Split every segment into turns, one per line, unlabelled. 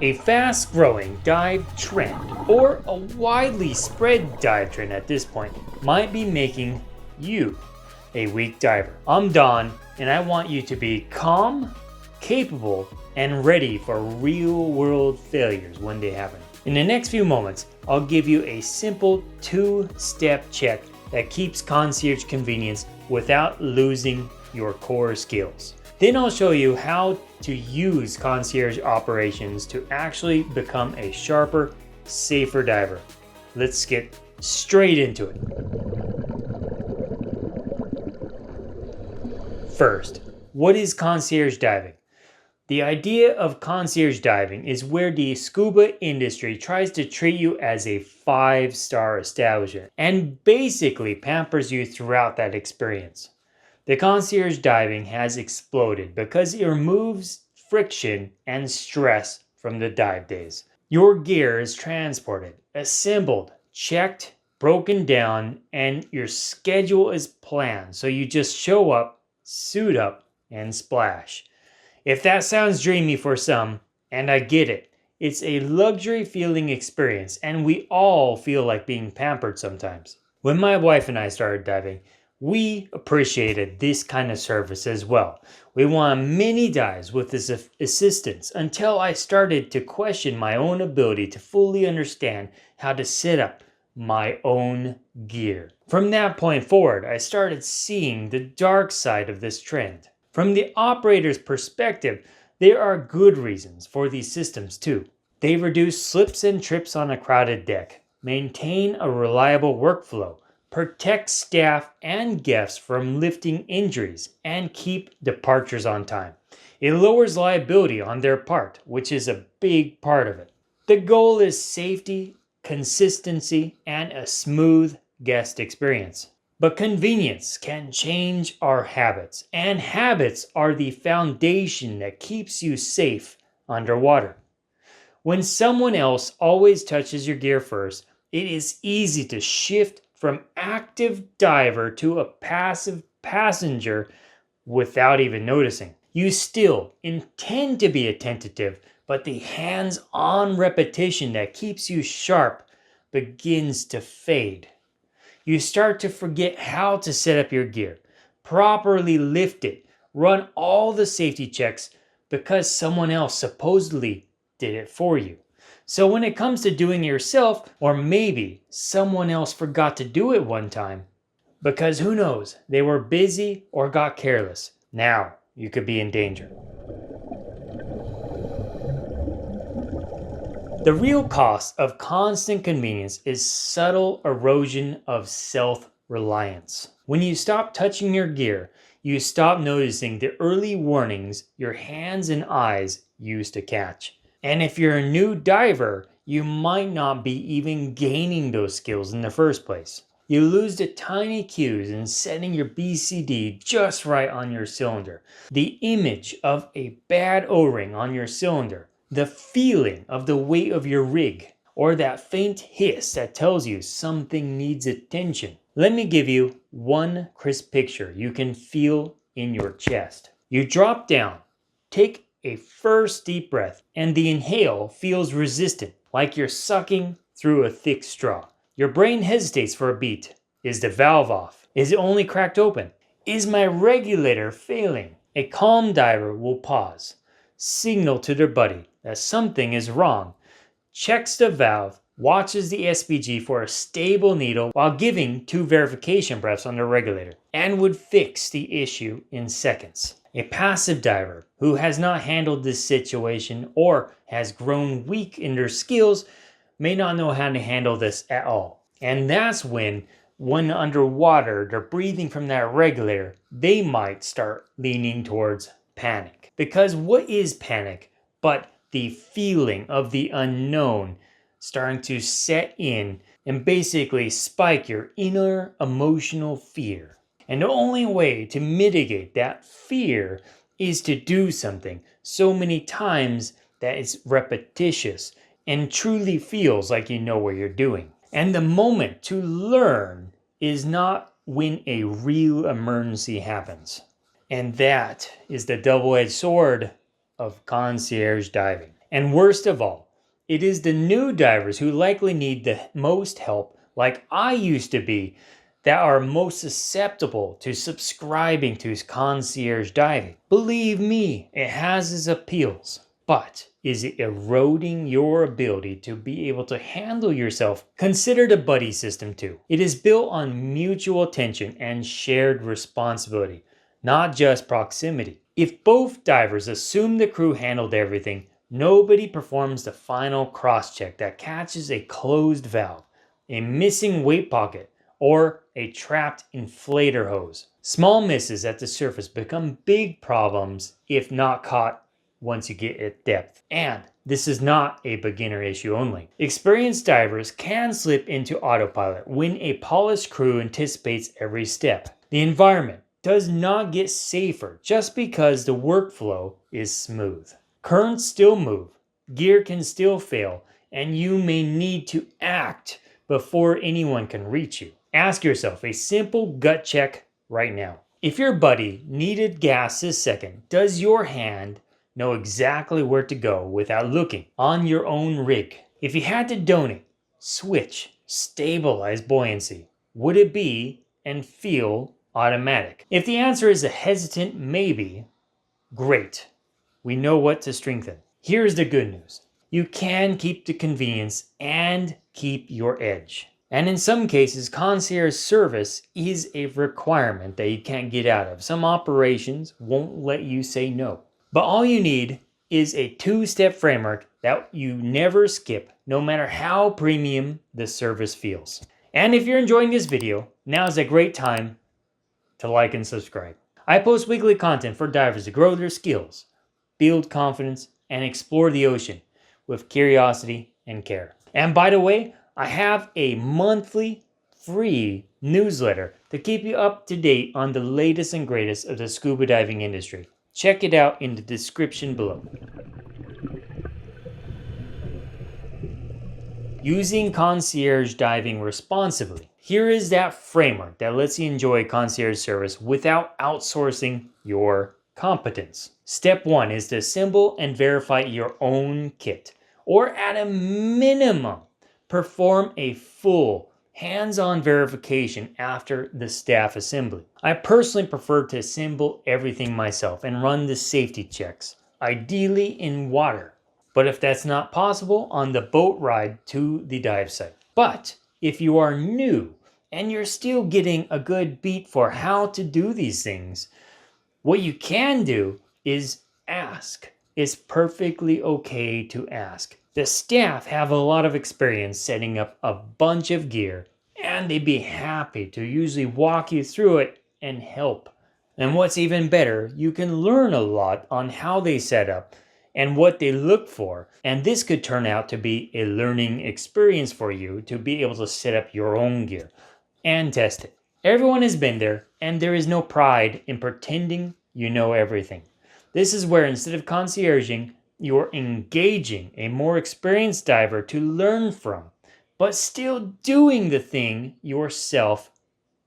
A fast-growing dive trend, or a widely spread dive trend at this point, might be making you a weak diver. I'm Don, and I want you to be calm, capable, and ready for real-world failures when they happen. In the next few moments, I'll give you a simple 2-step check that keeps concierge convenience without losing your core skills. Then I'll show you how to use concierge operations to actually become a sharper, safer diver. Let's get straight into it. First, what is concierge diving? The idea of concierge diving is where the scuba industry tries to treat you as a 5-star establishment and basically pampers you throughout that experience. The concierge diving has exploded because it removes friction and stress from the dive days. Your gear is transported, assembled, checked, broken down, and your schedule is planned, so you just show up, suit up, and splash. If that sounds dreamy for some, and I get it, it's a luxury feeling experience, and we all feel like being pampered sometimes. When my wife and I started diving, we appreciated this kind of service as well. We won many dives with this assistance until I started to question my own ability to fully understand how to set up my own gear. From that point forward, I started seeing the dark side of this trend. From the operator's perspective, there are good reasons for these systems too. They reduce slips and trips on a crowded deck, maintain a reliable workflow, protect staff and guests from lifting injuries, and keep departures on time. It lowers liability on their part, which is a big part of it. The goal is safety, consistency, and a smooth guest experience. But convenience can change our habits, and habits are the foundation that keeps you safe underwater. When someone else always touches your gear first, it is easy to shift from active diver to a passive passenger without even noticing. You still intend to be attentive, but the hands-on repetition that keeps you sharp begins to fade. You start to forget how to set up your gear, properly lift it, run all the safety checks because someone else supposedly did it for you. So when it comes to doing it yourself, or maybe someone else forgot to do it one time, because who knows, they were busy or got careless, now you could be in danger. The real cost of constant convenience is subtle erosion of self-reliance. When you stop touching your gear, you stop noticing the early warnings your hands and eyes used to catch. And if you're a new diver, you might not be even gaining those skills in the first place. You lose the tiny cues in setting your BCD just right on your cylinder, the image of a bad O-ring on your cylinder, the feeling of the weight of your rig, or that faint hiss that tells you something needs attention. Let me give you one crisp picture you can feel in your chest. You drop down, take a first deep breath, and the inhale feels resistant, like you're sucking through a thick straw. Your brain hesitates for a beat. Is the valve off? Is it only cracked open? Is my regulator failing? A calm diver will pause, signal to their buddy that something is wrong, checks the valve, watches the SPG for a stable needle while giving 2 verification breaths on the regulator, and would fix the issue in seconds. A passive diver who has not handled this situation or has grown weak in their skills may not know how to handle this at all. And that's when underwater they're breathing from that regulator, they might start leaning towards panic. Because what is panic but the feeling of the unknown starting to set in and basically spike your inner emotional fear? And the only way to mitigate that fear is to do something so many times that it's repetitious and truly feels like you know what you're doing. And the moment to learn is not when a real emergency happens. And that is the double-edged sword of concierge diving. And worst of all, it is the new divers who likely need the most help, like I used to be, that are most susceptible to subscribing to Concierge Diving. Believe me, it has its appeals. But is it eroding your ability to be able to handle yourself? Consider the buddy system too. It is built on mutual attention and shared responsibility, not just proximity. If both divers assume the crew handled everything, nobody performs the final cross-check that catches a closed valve, a missing weight pocket, or a trapped inflator hose. Small misses at the surface become big problems if not caught once you get at depth. And this is not a beginner issue only. Experienced divers can slip into autopilot when a polished crew anticipates every step. The environment does not get safer just because the workflow is smooth. Currents still move, gear can still fail, and you may need to act before anyone can reach you. Ask yourself a simple gut check right now. If your buddy needed gas this second, does your hand know exactly where to go without looking on your own rig? If you had to donate, switch, stabilize buoyancy, would it be and feel automatic? If the answer is a hesitant maybe, great. We know what to strengthen. Here's the good news. You can keep the convenience and keep your edge. And in some cases, concierge service is a requirement that you can't get out of. Some operations won't let you say no. But all you need is a two-step framework that you never skip, no matter how premium the service feels. And if you're enjoying this video, now is a great time to like and subscribe. I post weekly content for divers to grow their skills, build confidence, and explore the ocean with curiosity and care. And by the way, I have a monthly free newsletter to keep you up to date on the latest and greatest of the scuba diving industry. Check it out in the description below. Using concierge diving responsibly. Here is that framework that lets you enjoy concierge service without outsourcing your competence. Step 1 is to assemble and verify your own kit, or at a minimum, perform a full hands-on verification after the staff assembly. I personally prefer to assemble everything myself and run the safety checks, ideally in water. But if that's not possible, on the boat ride to the dive site. But if you are new and you're still getting a good beat for how to do these things, what you can do is ask. It's perfectly okay to ask. The staff have a lot of experience setting up a bunch of gear, and they'd be happy to usually walk you through it and help. And what's even better, you can learn a lot on how they set up and what they look for. And this could turn out to be a learning experience for you to be able to set up your own gear and test it. Everyone has been there, and there is no pride in pretending you know everything. This is where instead of concierging, you're engaging a more experienced diver to learn from, but still doing the thing yourself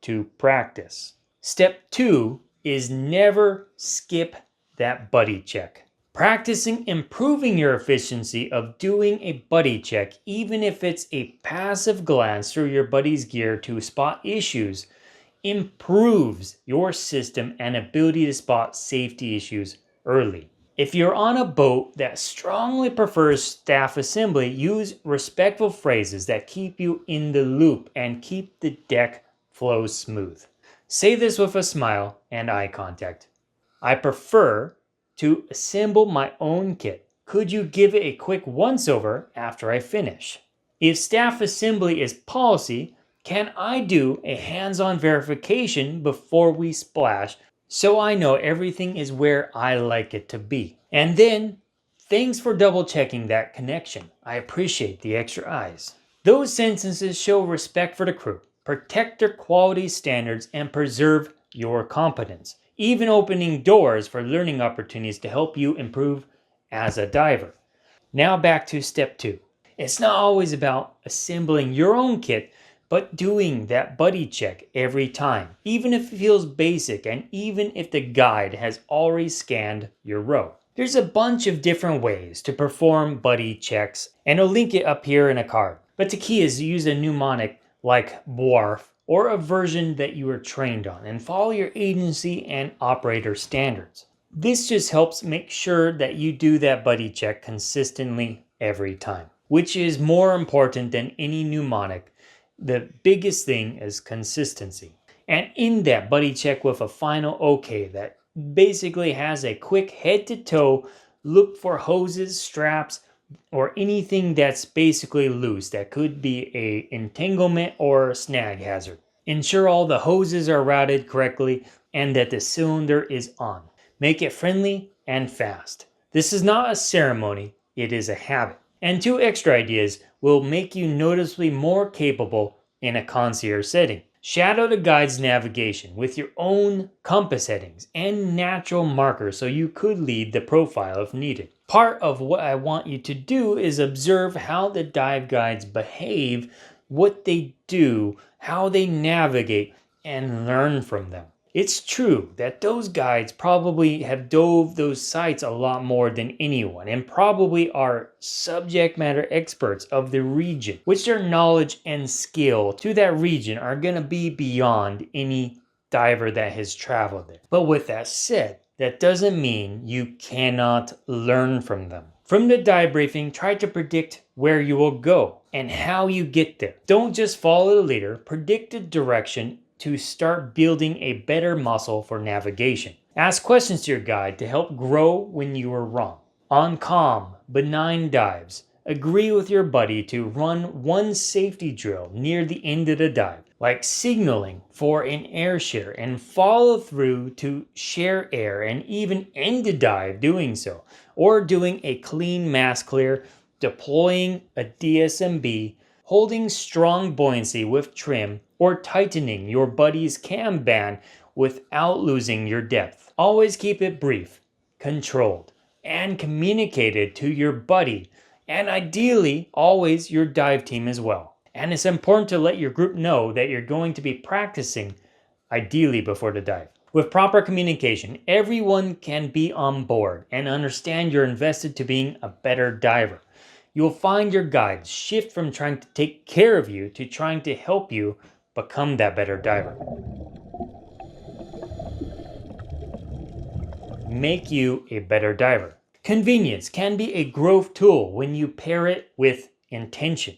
to practice. Step 2 is never skip that buddy check. Practicing improving your efficiency of doing a buddy check, even if it's a passive glance through your buddy's gear to spot issues, improves your system and ability to spot safety issues early. If you're on a boat that strongly prefers staff assembly, use respectful phrases that keep you in the loop and keep the deck flow smooth. Say this with a smile and eye contact. I prefer to assemble my own kit. Could you give it a quick once-over after I finish? If staff assembly is policy, can I do a hands-on verification before we splash so I know everything is where I like it to be? And then, thanks for double checking that connection. I appreciate the extra eyes. Those sentences show respect for the crew, protect their quality standards, and preserve your competence, even opening doors for learning opportunities to help you improve as a diver. Now back to step 2. It's not always about assembling your own kit, but doing that buddy check every time, even if it feels basic and even if the guide has already scanned your row. There's a bunch of different ways to perform buddy checks, and I'll link it up here in a card. But the key is to use a mnemonic like BWARF or a version that you are trained on and follow your agency and operator standards. This just helps make sure that you do that buddy check consistently every time, which is more important than any mnemonic. The biggest thing is consistency. And in that buddy check with a final okay that basically has a quick head to toe look for hoses, straps, or anything that's basically loose that could be a entanglement or snag hazard. Ensure all the hoses are routed correctly and that the cylinder is on. Make it friendly and fast. This is not a ceremony, it is a habit. And 2 extra ideas will make you noticeably more capable in a concierge setting. Shadow the guide's navigation with your own compass headings and natural markers so you could lead the profile if needed. Part of what I want you to do is observe how the dive guides behave, what they do, how they navigate, and learn from them. It's true that those guides probably have dove those sites a lot more than anyone and probably are subject matter experts of the region, which their knowledge and skill to that region are going to be beyond any diver that has traveled there. But with that said, that doesn't mean you cannot learn from them. From the dive briefing, try to predict where you will go and how you get there. Don't just follow the leader, predict the direction to start building a better muscle for navigation. Ask questions to your guide to help grow when you are wrong. On calm, benign dives, agree with your buddy to run one safety drill near the end of the dive, like signaling for an air share and follow through to share air and even end the dive doing so, or doing a clean mask clear, deploying a DSMB, holding strong buoyancy with trim, or tightening your buddy's cam band without losing your depth. Always keep it brief, controlled, and communicated to your buddy, and ideally always your dive team as well. And it's important to let your group know that you're going to be practicing, ideally before the dive. With proper communication, everyone can be on board and understand you're invested to being a better diver. You'll find your guides shift from trying to take care of you to trying to help you become that better diver. Make you a better diver. Convenience can be a growth tool when you pair it with intention.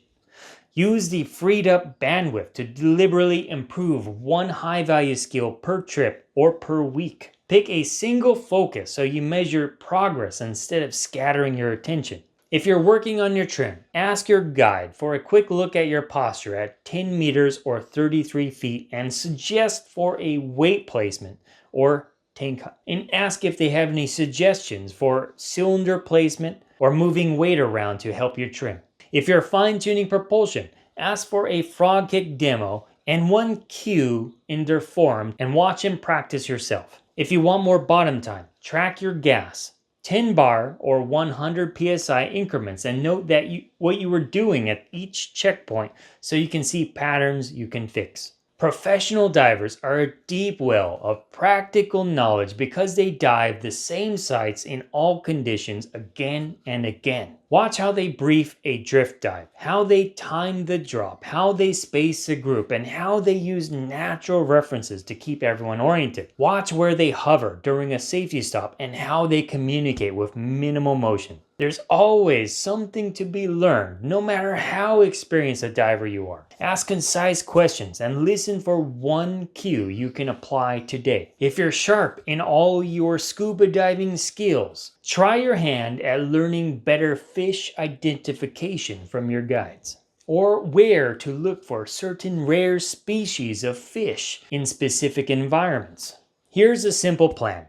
Use the freed up bandwidth to deliberately improve one high value skill per trip or per week. Pick a single focus so you measure progress instead of scattering your attention. If you're working on your trim, ask your guide for a quick look at your posture at 10 meters or 33 feet and suggest for a weight placement or tank, and ask if they have any suggestions for cylinder placement or moving weight around to help your trim. If you're fine-tuning propulsion, ask for a frog kick demo and one cue in their forum and watch and practice yourself. If you want more bottom time, track your gas. 10 bar or 100 psi increments and note that what you were doing at each checkpoint so you can see patterns you can fix. Professional divers are a deep well of practical knowledge because they dive the same sites in all conditions again and again. Watch how they brief a drift dive, how they time the drop, how they space a group, and how they use natural references to keep everyone oriented. Watch where they hover during a safety stop and how they communicate with minimal motion. There's always something to be learned, no matter how experienced a diver you are. Ask concise questions and listen for one cue you can apply today. If you're sharp in all your scuba diving skills, try your hand at learning better fish identification from your guides, or where to look for certain rare species of fish in specific environments. Here's a simple plan.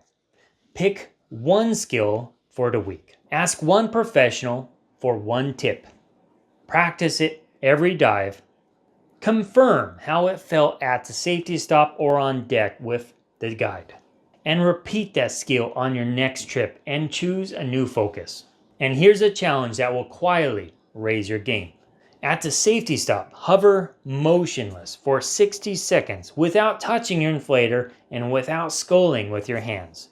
Pick one skill for the week. Ask one professional for one tip. Practice it every dive. Confirm how it felt at the safety stop or on deck with the guide. And repeat that skill on your next trip and choose a new focus. And here's a challenge that will quietly raise your game. At the safety stop, hover motionless for 60 seconds without touching your inflator and without sculling with your hands.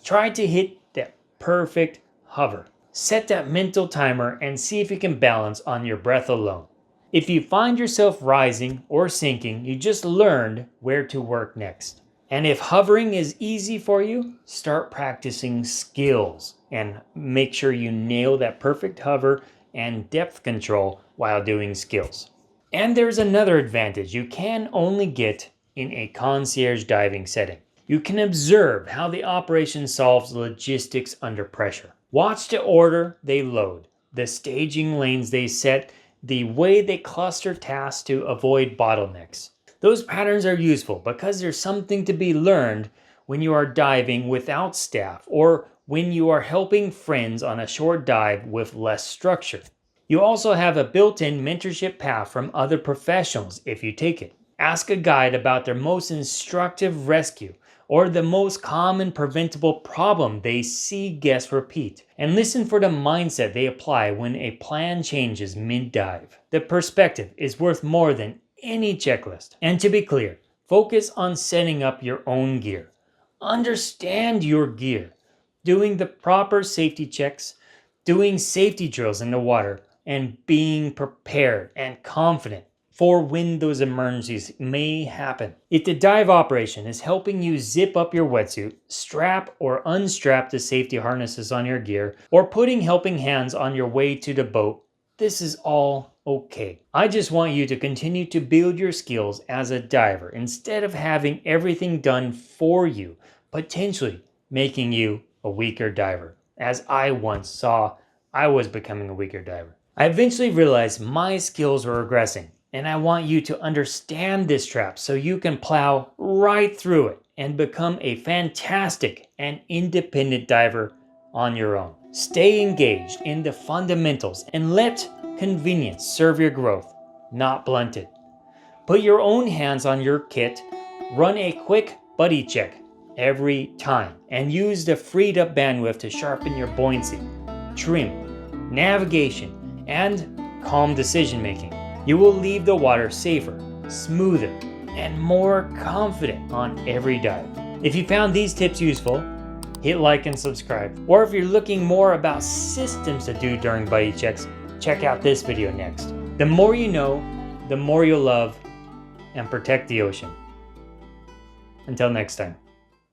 Try to hit that perfect hover. Set that mental timer and see if you can balance on your breath alone. If you find yourself rising or sinking, you just learned where to work next. And if hovering is easy for you, start practicing skills and make sure you nail that perfect hover and depth control while doing skills. And there's another advantage you can only get in a concierge diving setting. You can observe how the operation solves logistics under pressure. Watch the order they load, the staging lanes they set, the way they cluster tasks to avoid bottlenecks. Those patterns are useful because there's something to be learned when you are diving without staff or when you are helping friends on a short dive with less structure. You also have a built-in mentorship path from other professionals if you take it. Ask a guide about their most instructive rescue or the most common preventable problem they see guests repeat, and listen for the mindset they apply when a plan changes mid-dive. The perspective is worth more than any checklist. And to be clear, focus on setting up your own gear. Understand your gear, doing the proper safety checks, doing safety drills in the water, and being prepared and confident for when those emergencies may happen. If the dive operation is helping you zip up your wetsuit, strap or unstrap the safety harnesses on your gear, or putting helping hands on your way to the boat, this is all okay. I just want you to continue to build your skills as a diver instead of having everything done for you, potentially making you a weaker diver, as I once saw I was becoming a weaker diver. I eventually realized my skills were regressing, and I want you to understand this trap so you can plow right through it and become a fantastic and independent diver on your own. Stay engaged in the fundamentals and let convenience serve your growth, not blunt it. Put your own hands on your kit, run a quick buddy check every time, and use the freed up bandwidth to sharpen your buoyancy, trim, navigation, and calm decision making. You will leave the water safer, smoother, and more confident on every dive. If you found these tips useful, hit like and subscribe. Or if you're looking more about systems to do during buddy checks, check out this video next. The more you know, the more you'll love and protect the ocean. Until next time.